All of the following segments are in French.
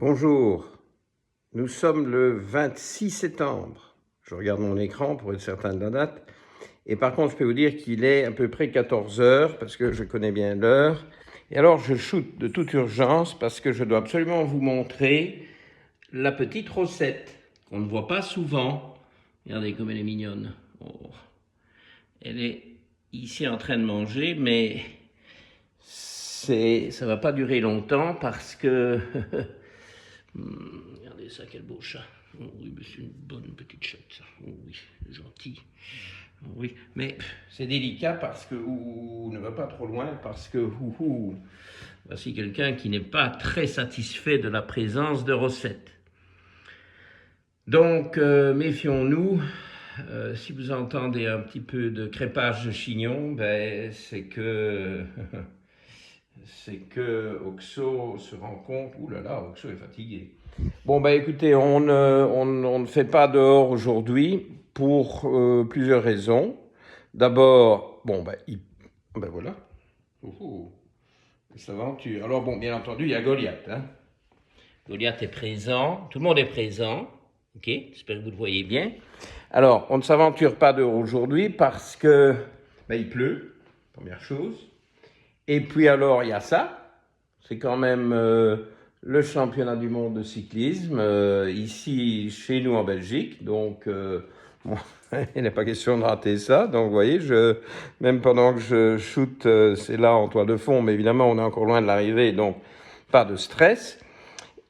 Bonjour, nous sommes le 26 septembre. Je regarde mon écran pour être certain de la date. Et par contre, je peux vous dire qu'il est à peu près 14 heures parce que je connais bien l'heure. Et alors, je shoot de toute urgence parce que je dois absolument vous montrer la petite Rosette qu'on ne voit pas souvent. Regardez comme elle est mignonne. Oh. Elle est ici en train de manger, mais ça ne va pas durer longtemps parce que... regardez ça, quel beau chat. Oh oui, mais c'est une bonne petite chatte, ça. Oh oui, gentil. Oh oui, mais c'est délicat parce que ne va pas trop loin parce que voici quelqu'un qui n'est pas très satisfait de la présence de Rosette. Donc, méfions-nous. Si vous entendez un petit peu de crépage de chignon, ben, c'est que Oxo se rend compte. Ouh là là, Oxo est fatigué. Bon, bah écoutez, on ne fait pas dehors aujourd'hui pour plusieurs raisons. D'abord, bon, ben voilà. Il s'aventure. Alors, bon, bien entendu, il y a Goliath. Hein. Goliath est présent, tout le monde est présent. Ok, j'espère que vous le voyez bien. Alors, on ne s'aventure pas dehors aujourd'hui parce que il pleut, première chose. Et puis alors, il y a ça. C'est quand même le championnat du monde de cyclisme, ici, chez nous en Belgique. Donc, bon, il n'est pas question de rater ça. Donc, vous voyez, même pendant que je shoot, c'est là en toile de fond. Mais évidemment, on est encore loin de l'arrivée. Donc, pas de stress.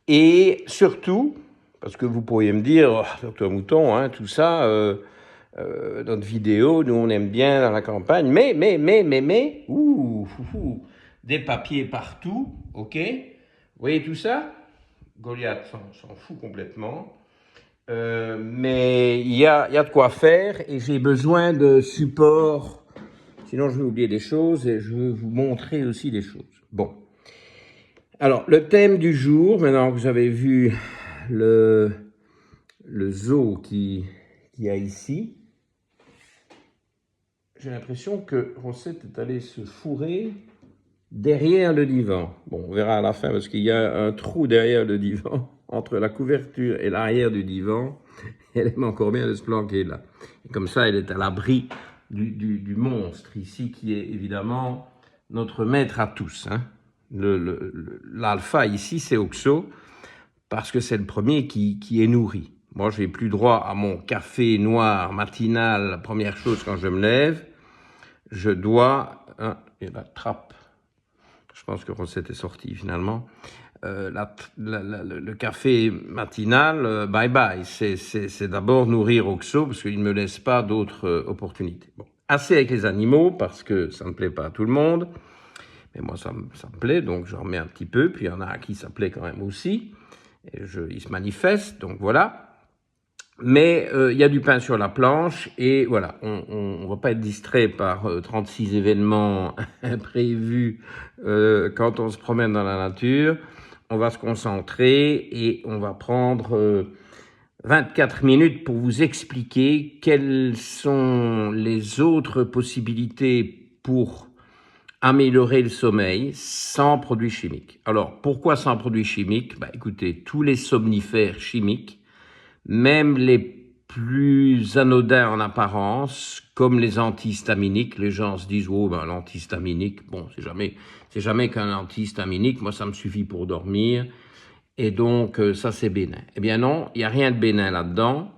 Et surtout, parce que vous pourriez me dire, oh, Docteur Mouton, hein, tout ça, notre vidéo, nous on aime bien dans la campagne, mais, des papiers partout, ok? Vous voyez tout ça? Goliath s'en fout complètement. Mais il y a de quoi faire et j'ai besoin de support, sinon je vais oublier des choses et je vais vous montrer aussi des choses. Bon. Alors, le thème du jour, maintenant que vous avez vu le zoo qu'il y a ici, j'ai l'impression que Rosette est allée se fourrer derrière le divan. Bon, on verra à la fin parce qu'il y a un trou derrière le divan, entre la couverture et l'arrière du divan. Elle aime encore bien de se planquer là. Et comme ça, elle est à l'abri du monstre ici qui est évidemment notre maître à tous, hein. L'alpha ici, c'est Oxo, parce que c'est le premier qui est nourri. Moi, je n'ai plus droit à mon café noir matinal, la première chose quand je me lève. Je dois... Hein, et la trappe. Je pense que Rosette est sortie finalement. Le café matinal, bye bye. C'est d'abord nourrir Oxo, parce qu'il ne me laisse pas d'autres opportunités. Bon. Assez avec les animaux, parce que ça ne plaît pas à tout le monde. Mais moi, ça me plaît, donc j'en remets un petit peu. Puis il y en a à qui ça plaît quand même aussi. Et il se manifeste, donc voilà. Mais il y a du pain sur la planche. Et voilà, on ne va pas être distrait par 36 événements imprévus quand on se promène dans la nature. On va se concentrer et on va prendre 24 minutes pour vous expliquer quelles sont les autres possibilités pour améliorer le sommeil sans produits chimiques. Alors, pourquoi sans produits chimiques? Écoutez, tous les somnifères chimiques, même les plus anodins en apparence, comme les antihistaminiques, les gens se disent « Oh, l'antihistaminique, bon, c'est jamais qu'un antihistaminique, moi ça me suffit pour dormir, et donc ça c'est bénin. » Eh bien non, il n'y a rien de bénin là-dedans.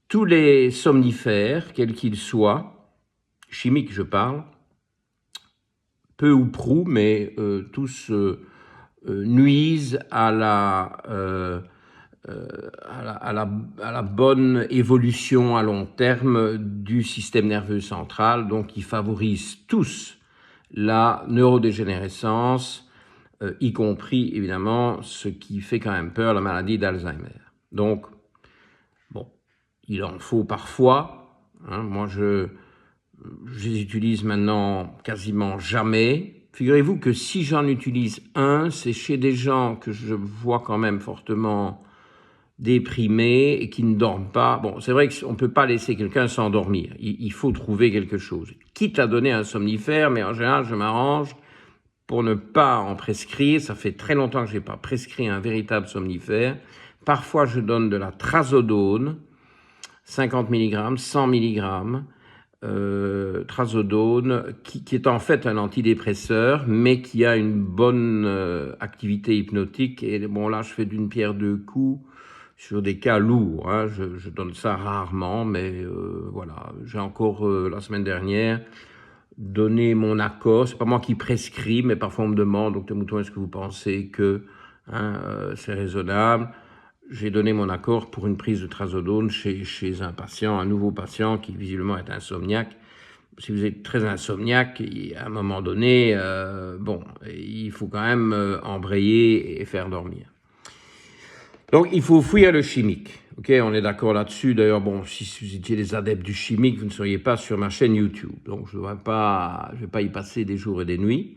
Tous les somnifères, quels qu'ils soient, chimiques je parle, peu ou prou, mais tous nuisent à la bonne évolution à long terme du système nerveux central. Donc, ils favorisent tous la neurodégénérescence, y compris, évidemment, ce qui fait quand même peur, la maladie d'Alzheimer. Donc, bon, il en faut parfois. Hein, moi, je les utilise maintenant quasiment jamais. Figurez-vous que si j'en utilise un, c'est chez des gens que je vois quand même fortement déprimés et qui ne dorment pas. Bon, c'est vrai qu'on ne peut pas laisser quelqu'un s'endormir. Il faut trouver quelque chose. Quitte à donner un somnifère, mais en général, je m'arrange pour ne pas en prescrire, ça fait très longtemps que je n'ai pas prescrit un véritable somnifère. Parfois, je donne de la trazodone, 50 mg, 100 mg, trazodone, qui est en fait un antidépresseur, mais qui a une bonne activité hypnotique. Et bon, là, je fais d'une pierre deux coups sur des cas lourds. Hein. Je donne ça rarement, mais voilà. J'ai encore, la semaine dernière, donné mon accord. C'est pas moi qui prescris, mais parfois on me demande, docteur Mouton, est-ce que vous pensez que c'est raisonnable? J'ai donné mon accord pour une prise de trazodone chez un patient, un nouveau patient qui visiblement est insomniaque. Si vous êtes très insomniaque, à un moment donné, bon, il faut quand même embrayer et faire dormir. Donc, il faut fuir le chimique. Ok, on est d'accord là-dessus. D'ailleurs, bon, si vous étiez des adeptes du chimique, vous ne seriez pas sur ma chaîne YouTube. Donc, je ne vais pas y passer des jours et des nuits.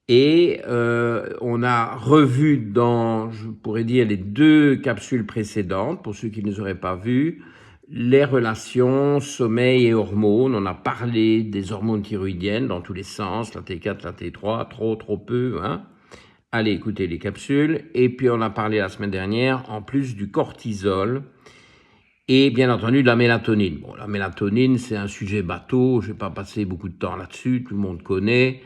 Et on a revu dans, je pourrais dire, les 2 capsules précédentes, pour ceux qui ne les auraient pas vues, les relations sommeil et hormones. On a parlé des hormones thyroïdiennes dans tous les sens, la T4, la T3, trop peu, hein. Allez écouter les capsules. Et puis on a parlé la semaine dernière, en plus du cortisol et bien entendu de la mélatonine. Bon, la mélatonine, c'est un sujet bateau, je ne vais pas passer beaucoup de temps là-dessus, tout le monde connaît.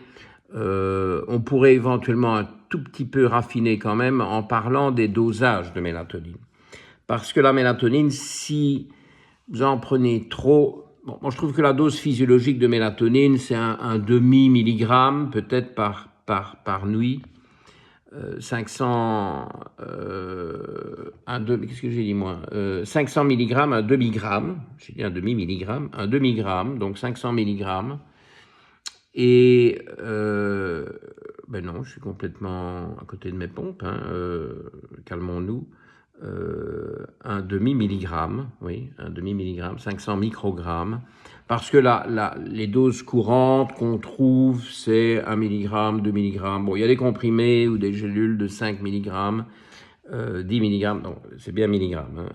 On pourrait éventuellement un tout petit peu raffiner quand même en parlant des dosages de mélatonine. Parce que la mélatonine, si vous en prenez trop, bon, moi je trouve que la dose physiologique de mélatonine, c'est un demi-milligramme peut-être par nuit. 500, qu'est-ce que j'ai dit moi 500 mg, un demi-gramme, j'ai dit un demi-milligramme, un demi-gramme, donc 500 mg. Et, ben non, je suis complètement à côté de mes pompes, hein, calmons-nous. Un demi-milligramme, oui, un demi-milligramme, 500 microgrammes, parce que les doses courantes qu'on trouve, c'est 1 milligramme, 2 milligrammes. Bon, il y a des comprimés ou des gélules de 5 milligrammes, 10 milligrammes, non, c'est bien milligrammes, hein,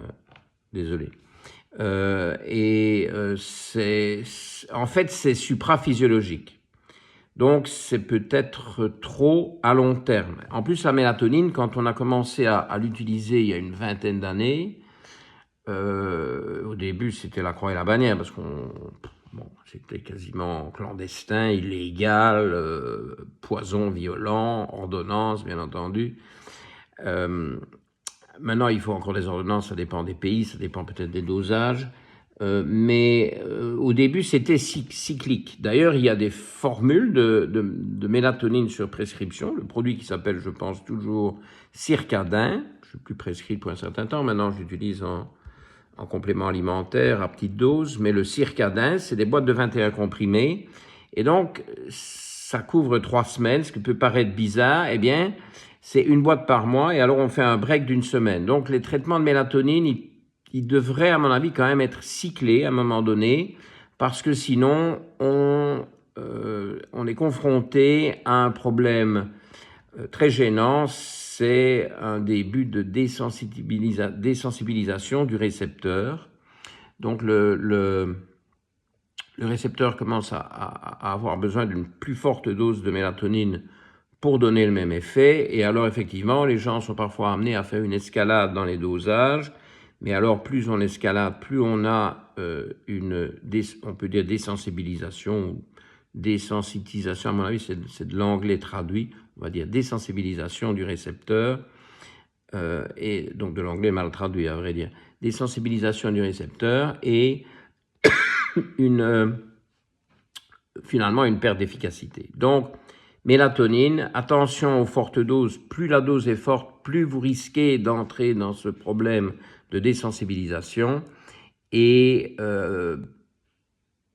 désolé. En fait, c'est supraphysiologique. Donc, c'est peut-être trop à long terme. En plus, la mélatonine, quand on a commencé à l'utiliser il y a une vingtaine d'années, au début, c'était la croix et la bannière, parce c'était quasiment clandestin, illégal, poison violent, ordonnance, bien entendu. Maintenant, il faut encore des ordonnances, ça dépend des pays, ça dépend peut-être des dosages. Mais au début, c'était cyclique. D'ailleurs, il y a des formules de mélatonine sur prescription. Le produit qui s'appelle, je pense, toujours Circadin. Je ne suis plus prescrit pour un certain temps. Maintenant, j'utilise en complément alimentaire à petite dose. Mais le Circadin, c'est des boîtes de 21 comprimés. Et donc, ça couvre 3 semaines, ce qui peut paraître bizarre. Eh bien, c'est une boîte par mois. Et alors, on fait un break d'1 semaine. Donc, les traitements de mélatonine, il devrait, à mon avis, quand même être cyclé à un moment donné, parce que sinon, on est confronté à un problème très gênant, c'est un début de désensibilisation du récepteur. Donc, le récepteur commence à avoir besoin d'une plus forte dose de mélatonine pour donner le même effet, et alors, effectivement, les gens sont parfois amenés à faire une escalade dans les dosages. Mais alors, plus on escalade, plus on a on peut dire désensibilisation, ou désensitisation, à mon avis, c'est de l'anglais traduit, on va dire désensibilisation du récepteur, et donc de l'anglais mal traduit, à vrai dire, désensibilisation du récepteur et finalement une perte d'efficacité. Donc, mélatonine, attention aux fortes doses, plus la dose est forte, plus vous risquez d'entrer dans ce problème de désensibilisation et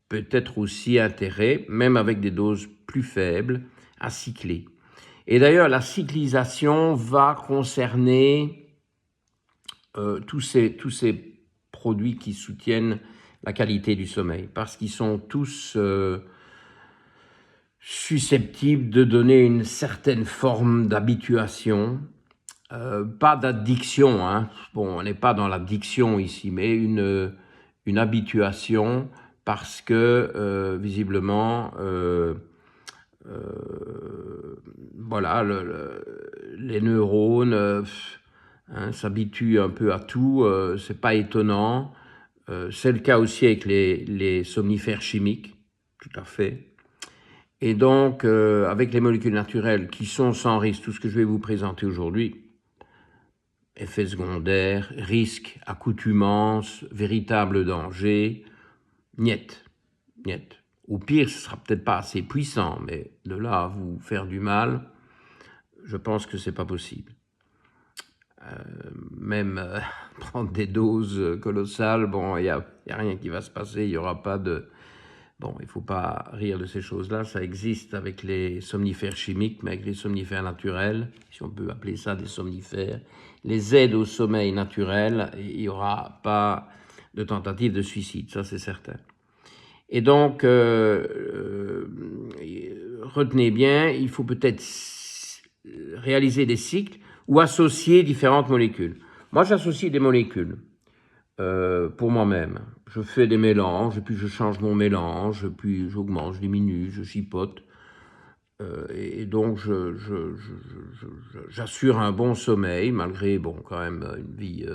peut-être aussi intérêt, même avec des doses plus faibles, à cycler. Et d'ailleurs, la cyclisation va concerner tous ces produits qui soutiennent la qualité du sommeil, parce qu'ils sont tous susceptibles de donner une certaine forme d'habituation. Pas d'addiction, hein. Bon, on n'est pas dans l'addiction ici, mais une habituation parce que visiblement voilà, les neurones s'habituent un peu à tout, c'est pas étonnant. C'est le cas aussi avec les somnifères chimiques, tout à fait. Et donc, avec les molécules naturelles qui sont sans risque, tout ce que je vais vous présenter aujourd'hui, effets secondaires, risques, accoutumance, véritable danger, niet, niet. Au pire, ce sera peut-être pas assez puissant, mais de là à vous faire du mal, je pense que c'est pas possible. Même prendre des doses colossales, bon, il y a rien qui va se passer, il y aura pas de... Bon, il ne faut pas rire de ces choses-là, ça existe avec les somnifères chimiques, mais avec les somnifères naturels, si on peut appeler ça des somnifères, les aides au sommeil naturel, il n'y aura pas de tentative de suicide, ça c'est certain. Et donc, retenez bien, il faut peut-être réaliser des cycles ou associer différentes molécules. Moi, j'associe des molécules pour moi-même. Je fais des mélanges, et puis je change mon mélange, puis j'augmente, je diminue, je chipote. Et donc, j'assure un bon sommeil, malgré, bon, quand même, une vie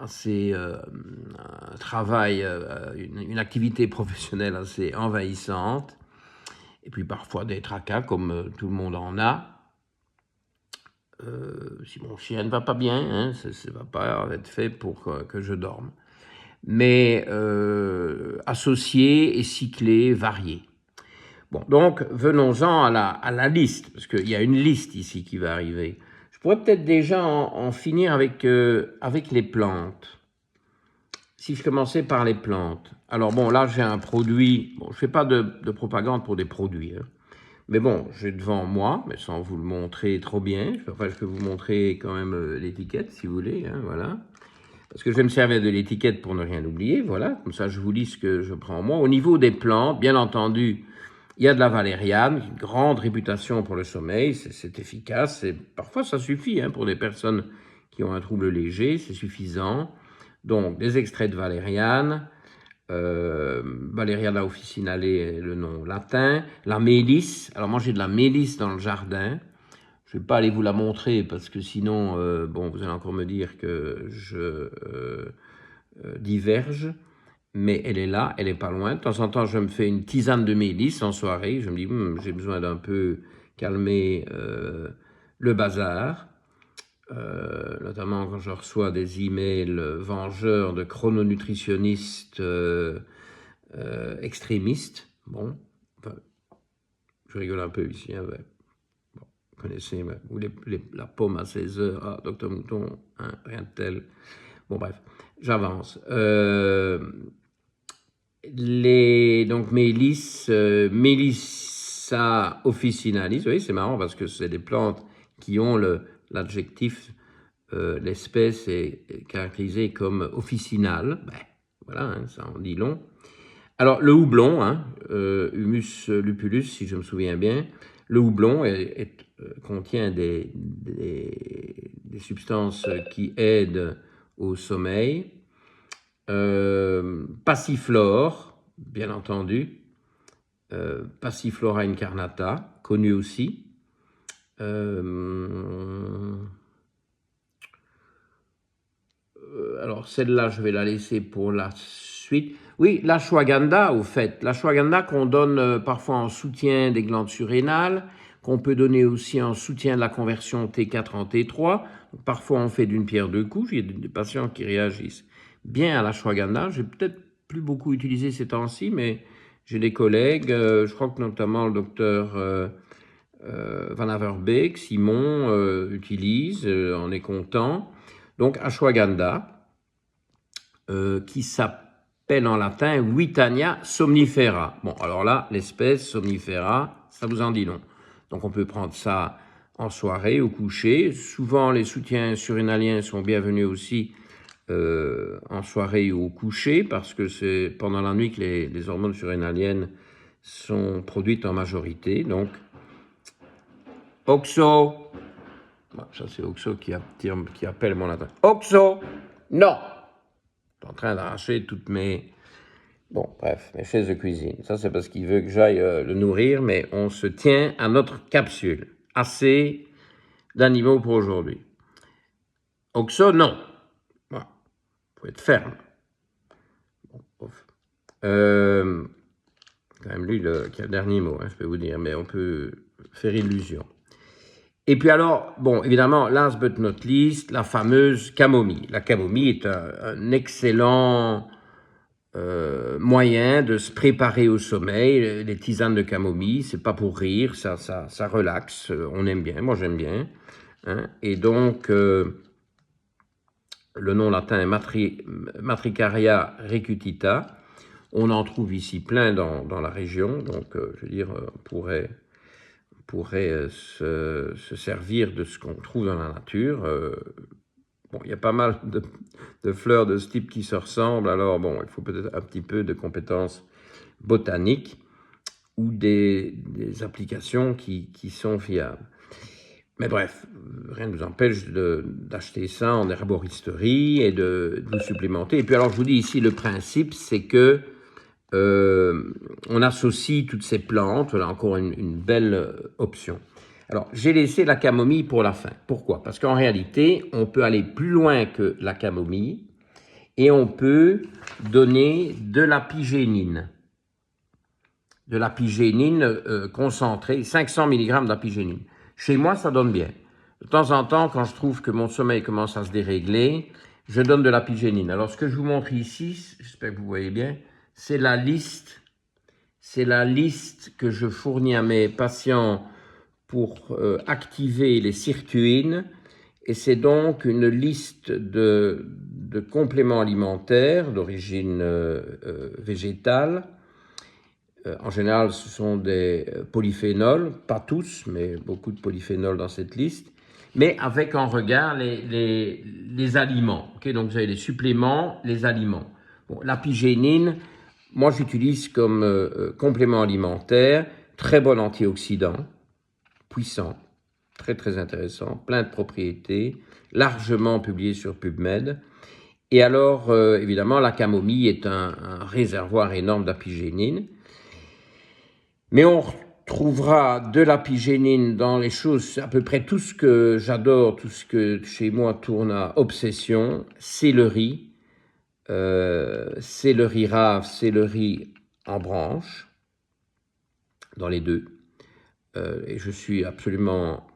assez... un travail, une activité professionnelle assez envahissante. Et puis parfois des tracas, comme tout le monde en a. Si mon chien ne va pas bien, hein, ça ne va pas être fait pour que je dorme. Mais associé et cyclé, varié. Bon, donc venons-en à la liste, parce qu'il y a une liste ici qui va arriver. Je pourrais peut-être déjà en finir avec les plantes. Si je commençais par les plantes. Alors bon, là j'ai un produit, bon, je ne fais pas de propagande pour des produits, hein. Mais bon, j'ai devant moi, mais sans vous le montrer trop bien, enfin, je peux vous montrer quand même l'étiquette si vous voulez, hein, voilà. Parce que je vais me servir de l'étiquette pour ne rien oublier, voilà. Comme ça, je vous lis ce que je prends moi. Au niveau des plantes, bien entendu, il y a de la valériane, une grande réputation pour le sommeil, c'est efficace, et parfois ça suffit hein, pour des personnes qui ont un trouble léger, c'est suffisant. Donc, des extraits de valériane, Valeriana officinale est le nom latin. La mélisse, alors moi j'ai de la mélisse dans le jardin. Je ne vais pas aller vous la montrer parce que sinon, bon, vous allez encore me dire que je diverge. Mais elle est là, elle n'est pas loin. De temps en temps, je me fais une tisane de mélisse en soirée. Je me dis, j'ai besoin d'un peu calmer le bazar. Notamment quand je reçois des emails vengeurs de chrononutritionnistes extrémistes. Bon, enfin, je rigole un peu ici. Hein, ouais. Bon, vous connaissez, ouais. Ou la pomme à 16 heures. Ah, Docteur Mouton, hein, rien de tel. Bon, bref, j'avance. Donc, Melissa officinalis, vous voyez, c'est marrant parce que c'est des plantes qui ont l'adjectif, l'espèce est caractérisée comme officinale. Ben, voilà, hein, ça en dit long. Alors, le houblon, hein, Humus lupulus, si je me souviens bien, le houblon contient des substances qui aident au sommeil. Passiflore, bien entendu. Passiflora incarnata, connu aussi. Alors, celle-là, je vais la laisser pour la suite. Oui, l'ashwagandha, au fait. L'ashwagandha qu'on donne parfois en soutien des glandes surrénales, qu'on peut donner aussi en soutien de la conversion T4 en T3. Donc, parfois, on fait d'une pierre deux coups. Il y a des patients qui réagissent bien à l'ashwagandha. J'ai peut-être plus beaucoup utilisé ces temps-ci, mais j'ai des collègues, je crois que notamment le docteur Van Averbeek, Simon, utilise, en est content. Donc, ashwagandha, qui s'appelle en latin Witania somnifera. Bon, alors là, l'espèce somnifera, ça vous en dit long. Donc, on peut prendre ça en soirée, au coucher. Souvent, les soutiens surrénaliens sont bienvenus aussi en soirée ou au coucher, parce que c'est pendant la nuit que les hormones surrénaliennes sont produites en majorité. Donc, Oxo, ça c'est Oxo qui appelle mon latin. Oxo, non. Je suis en train d'arracher toutes mes Bon, bref, mes chaises de cuisine. Ça, c'est parce qu'il veut que j'aille le nourrir, mais on se tient à notre capsule. Assez d'animaux pour aujourd'hui. Oxo, non. Voilà. Faut être ferme. Bon, quand même lui qui a le dernier mot, hein, je peux vous dire, mais on peut faire illusion. Et puis alors, bon, évidemment, last but not least, la fameuse camomille. La camomille est un excellent moyen de se préparer au sommeil. Les tisanes de camomille, c'est pas pour rire, ça relaxe, on aime bien, moi j'aime bien. Hein. Et donc, le nom latin est Matricaria recutita. On en trouve ici plein dans la région, donc je veux dire, on pourrait se servir de ce qu'on trouve dans la nature. Bon, il y a pas mal de fleurs de ce type qui se ressemblent, alors bon, il faut peut-être un petit peu de compétences botaniques ou des applications qui sont fiables. Mais bref, rien ne vous empêche d'acheter ça en herboristerie et de vous supplémenter. Et puis alors, je vous dis ici, le principe, c'est que on associe toutes ces plantes, voilà encore une belle option. Alors, j'ai laissé la camomille pour la fin. Pourquoi? Parce qu'en réalité, on peut aller plus loin que la camomille et on peut donner de l'apigénine. De l'apigénine concentrée, 500 mg d'apigénine. Chez moi, ça donne bien. De temps en temps, quand je trouve que mon sommeil commence à se dérégler, je donne de l'apigénine. Alors, ce que je vous montre ici, j'espère que vous voyez bien, c'est la liste que je fournis à mes patients pour activer les sirtuines, et c'est donc une liste de compléments alimentaires d'origine végétale. En général, ce sont des polyphénols, pas tous, mais beaucoup de polyphénols dans cette liste, mais avec en regard les aliments. Okay, donc vous avez les suppléments, les aliments. Bon, l'apigénine, moi j'utilise comme complément alimentaire, très bon antioxydant, puissant, très très intéressant, plein de propriétés, largement publié sur PubMed. Et alors, évidemment, la camomille est un réservoir énorme d'apigénine. Mais on trouvera de l'apigénine dans les choses, à peu près tout ce que j'adore, tout ce que chez moi tourne à obsession, c'est le riz rave, c'est le riz en branche, dans les deux. Et je suis absolument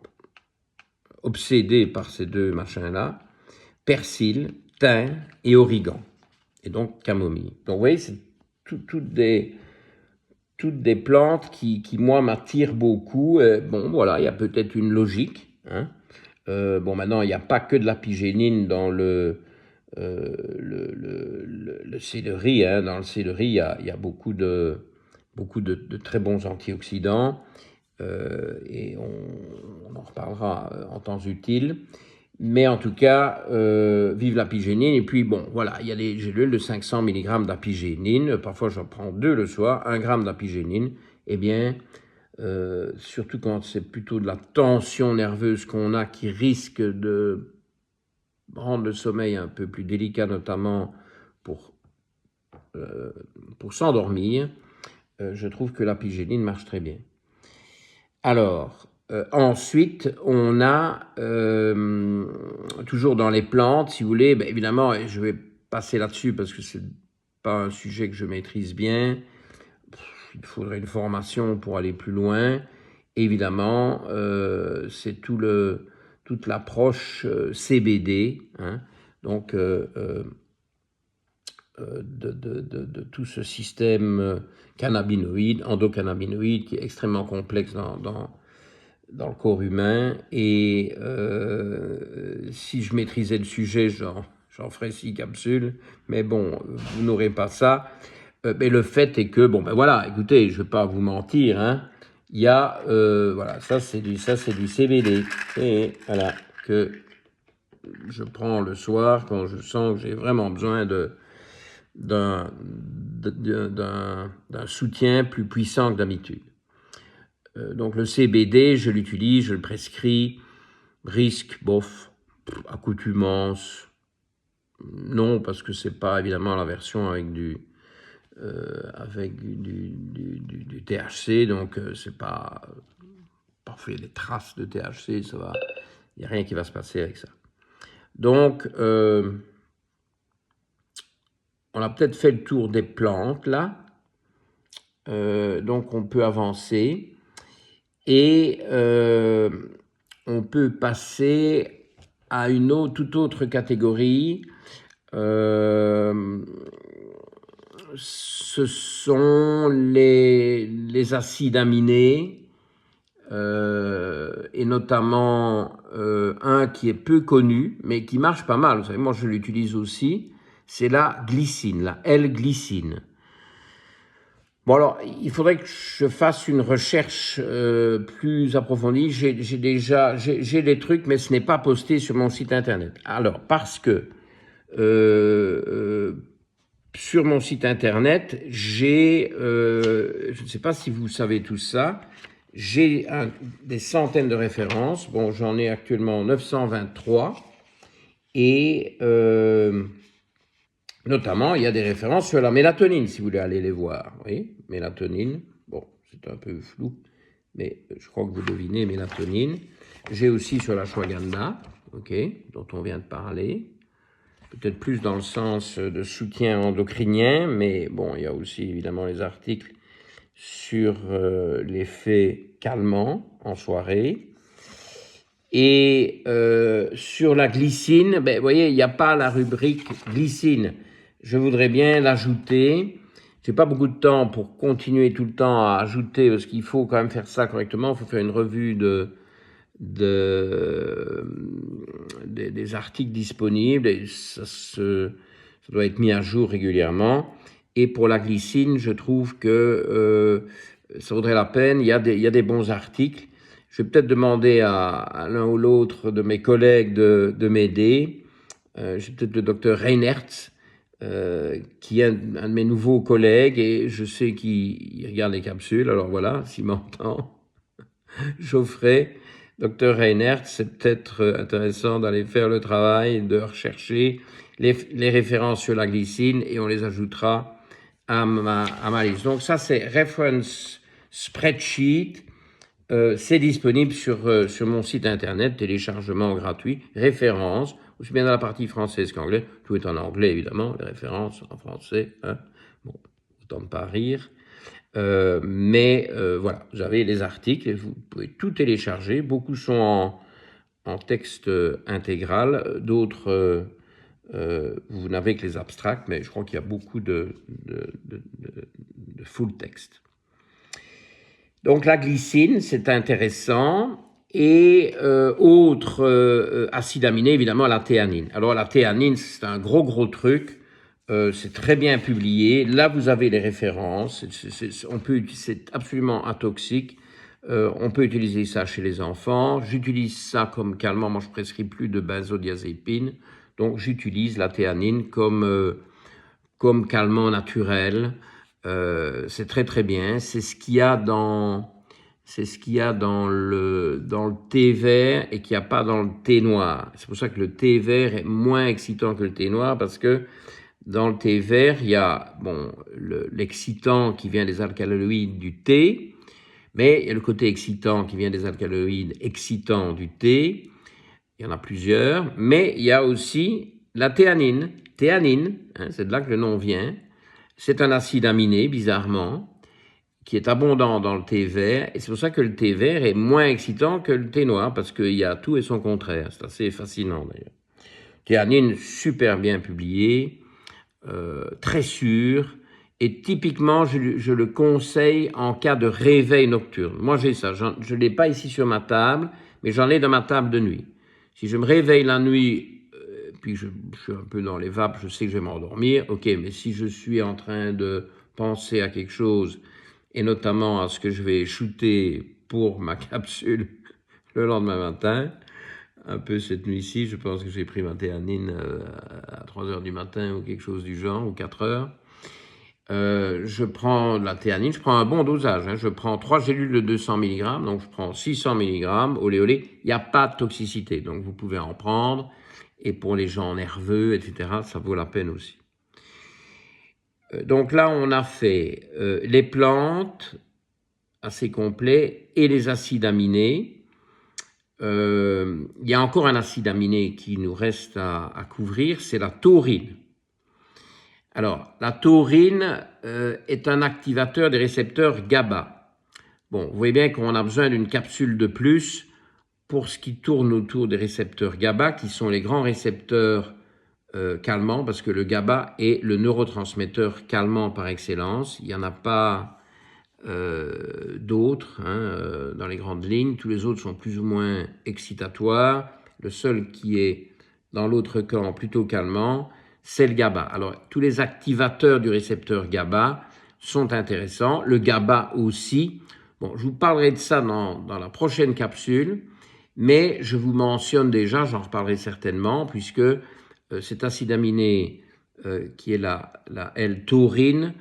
obsédé par ces deux machins-là, persil, thym et origan, et donc camomille. Donc vous voyez, c'est toutes des plantes qui moi, m'attirent beaucoup. Bon, voilà, il y a peut-être une logique. Hein. Bon, maintenant, il n'y a pas que de l'apigénine dans le céleri. Hein. Dans le céleri, il y a beaucoup de très bons antioxydants. Et on en reparlera en temps utile. Mais en tout cas, vive l'apigénine. Et puis, bon, voilà, il y a des gélules de 500 mg d'apigénine. Parfois, j'en prends 2 le soir, 1 g d'apigénine. Eh bien, surtout quand c'est plutôt de la tension nerveuse qu'on a qui risque de rendre le sommeil un peu plus délicat, notamment pour s'endormir, je trouve que l'apigénine marche très bien. Alors, ensuite, on a, toujours dans les plantes, si vous voulez, ben évidemment, je vais passer là-dessus parce que c'est pas un sujet que je maîtrise bien. Il faudrait une formation pour aller plus loin. Évidemment, c'est toute l'approche CBD, hein, donc de tout ce système cannabinoïde, endocannabinoïde, qui est extrêmement complexe dans le corps humain. Et si je maîtrisais le sujet, j'en ferais 6 capsules, mais bon, vous n'aurez pas ça. Mais le fait est que, bon, ben voilà, écoutez, je ne vais pas vous mentir, hein, il y a, voilà, ça c'est du CBD, et voilà, que je prends le soir quand je sens que j'ai vraiment besoin d'un soutien plus puissant que d'habitude. Donc le CBD, je l'utilise, je le prescris, risque, bof, accoutumance, non, parce que c'est pas évidemment la version avec du avec du THC, donc c'est pas... Parfois il y a des traces de THC, ça va, il n'y a rien qui va se passer avec ça. Donc, on a peut-être fait le tour des plantes là, donc on peut avancer et on peut passer à une toute autre catégorie. Ce sont les acides aminés, et notamment un qui est peu connu, mais qui marche pas mal. Vous savez, moi je l'utilise aussi, c'est la glycine, la L-glycine. Bon alors, il faudrait que je fasse une recherche plus approfondie. J'ai des trucs, mais ce n'est pas posté sur mon site internet. Alors, parce que sur mon site internet, j'ai, je ne sais pas si vous savez tout ça, j'ai des centaines de références. Bon, j'en ai actuellement 923. Et notamment, il y a des références sur la mélatonine, si vous voulez aller les voir. Vous voyez, mélatonine, bon, c'est un peu flou, mais je crois que vous devinez mélatonine. J'ai aussi sur la ashwagandha, dont on vient de parler. Peut-être plus dans le sens de soutien endocrinien, mais bon, il y a aussi évidemment les articles sur l'effet calmant en soirée. Et sur la glycine, vous voyez, il n'y a pas la rubrique glycine. Je voudrais bien l'ajouter. Je n'ai pas beaucoup de temps pour continuer tout le temps à ajouter, parce qu'il faut quand même faire ça correctement. Il faut faire une revue des articles disponibles, et ça doit être mis à jour régulièrement. Et pour la glycine, je trouve que ça vaudrait la peine. Il y a des bons articles. Je vais peut-être demander à l'un ou l'autre de mes collègues de m'aider. J'ai peut-être le docteur Reinertz, qui est un de mes nouveaux collègues, et je sais qu'il regarde les capsules. Alors voilà, s'il m'entend, Geoffrey, docteur Reinertz, c'est peut-être intéressant d'aller faire le travail de rechercher les références sur la glycine, et on les ajoutera à ma liste. Donc ça, c'est Reference Spreadsheet. C'est disponible sur mon site internet, téléchargement gratuit, références, aussi bien dans la partie française qu'anglais. Tout est en anglais, évidemment, les références en français. Hein. Bon, autant ne pas rire. Mais voilà, vous avez les articles et vous pouvez tout télécharger. Beaucoup sont en texte intégral, d'autres, vous n'avez que les abstracts, mais je crois qu'il y a beaucoup de full text. Donc la glycine, c'est intéressant. Et autre acide aminé, évidemment, la théanine. Alors la théanine, c'est un gros truc. C'est très bien publié. Là, vous avez les références. C'est absolument atoxique. On peut utiliser ça chez les enfants. J'utilise ça comme calmant. Moi, je prescris plus de benzodiazépine. Donc, j'utilise la théanine comme calmant naturel. C'est très bien. C'est ce qu'il y a dans le thé vert et qu'il n'y a pas dans le thé noir. C'est pour ça que le thé vert est moins excitant que le thé noir, parce que dans le thé vert, il y a l'excitant qui vient des alcaloïdes du thé, mais il y a le côté excitant qui vient des alcaloïdes excitants du thé. Il y en a plusieurs, mais il y a aussi la théanine. Théanine, c'est de là que le nom vient. C'est un acide aminé, bizarrement, qui est abondant dans le thé vert, et c'est pour ça que le thé vert est moins excitant que le thé noir, parce qu'il y a tout et son contraire. C'est assez fascinant, d'ailleurs. Théanine, super bien publié, très sûr, et typiquement, je le conseille en cas de réveil nocturne. Moi, j'ai ça. Je ne l'ai pas ici sur ma table, mais j'en ai dans ma table de nuit. Si je me réveille la nuit, puis je suis un peu dans les vapes, je sais que je vais m'endormir, ok, mais si je suis en train de penser à quelque chose, et notamment à ce que je vais shooter pour ma capsule le lendemain matin, un peu cette nuit-ci, je pense que j'ai pris ma théanine à 3 heures du matin ou quelque chose du genre, ou 4 heures. Je prends la théanine, je prends un bon dosage, je prends 3 gélules de 200 mg, donc je prends 600 mg, olé, il n'y a pas de toxicité, donc vous pouvez en prendre, et pour les gens nerveux, etc., ça vaut la peine aussi. Donc là, on a fait les plantes, assez complet, et les acides aminés. Il y a encore un acide aminé qui nous reste à couvrir, c'est la taurine. Alors, la taurine est un activateur des récepteurs GABA. Bon, vous voyez bien qu'on a besoin d'une capsule de plus pour ce qui tourne autour des récepteurs GABA, qui sont les grands récepteurs calmants, parce que le GABA est le neurotransmetteur calmant par excellence. Il n'y en a pas d'autres dans les grandes lignes. Tous les autres sont plus ou moins excitatoires. Le seul qui est dans l'autre camp plutôt calmant, c'est le GABA. Alors, tous les activateurs du récepteur GABA sont intéressants. Le GABA aussi. Bon, je vous parlerai de ça dans la prochaine capsule, mais je vous mentionne déjà, j'en reparlerai certainement, puisque cet acide aminé qui est la L-taurine,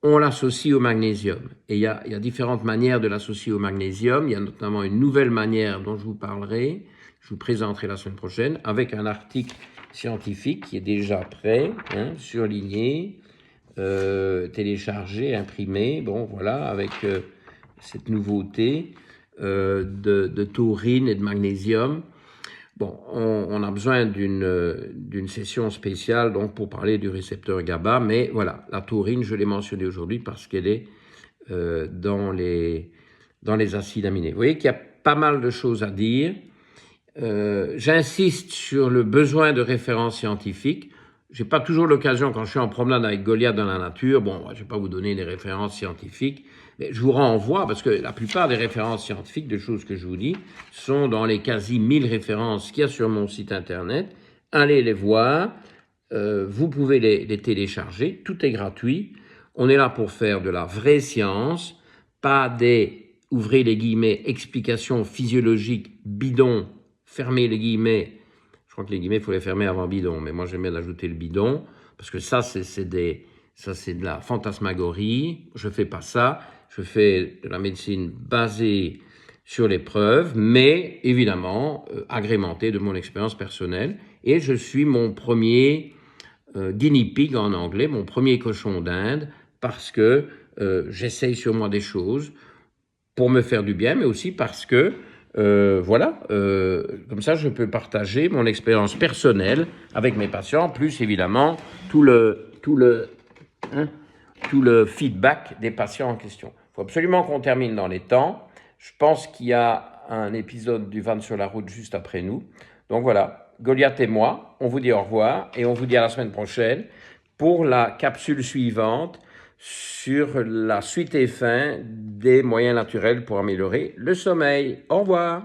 on l'associe au magnésium. Et il y a différentes manières de l'associer au magnésium. Il y a notamment une nouvelle manière dont je vous parlerai, je vous présenterai la semaine prochaine, avec un article scientifique qui est déjà prêt, surligné, téléchargé, imprimé. Bon, voilà, avec cette nouveauté de taurine et de magnésium. Bon, on a besoin d'une session spéciale donc pour parler du récepteur GABA, mais voilà, la taurine, je l'ai mentionnée aujourd'hui parce qu'elle est dans les acides aminés. Vous voyez qu'il y a pas mal de choses à dire. J'insiste sur le besoin de références scientifiques. Je n'ai pas toujours l'occasion, quand je suis en promenade avec Goliath dans la nature, bon, je ne vais pas vous donner des références scientifiques, mais je vous renvoie, parce que la plupart des références scientifiques, de choses que je vous dis, sont dans les quasi 1000 références qu'il y a sur mon site internet. Allez les voir, vous pouvez les télécharger, tout est gratuit. On est là pour faire de la vraie science, pas des, ouvrez les guillemets, explications physiologiques bidons, fermez les guillemets. Je crois que les guillemets, il faut les fermer avant bidon, mais moi j'aime bien ajouter le bidon, parce que ça c'est de la fantasmagorie. Je fais pas ça, je fais de la médecine basée sur les preuves, mais évidemment agrémentée de mon expérience personnelle. Et je suis mon premier guinea pig en anglais, mon premier cochon d'Inde, parce que j'essaye sur moi des choses pour me faire du bien, mais aussi parce que voilà, comme ça je peux partager mon expérience personnelle avec mes patients, plus évidemment tout le feedback des patients en question. Il faut absolument qu'on termine dans les temps. Je pense qu'il y a un épisode du Van sur la route juste après nous. Donc voilà, Goliath et moi, on vous dit au revoir et on vous dit à la semaine prochaine pour la capsule suivante sur la suite et fin des moyens naturels pour améliorer le sommeil. Au revoir.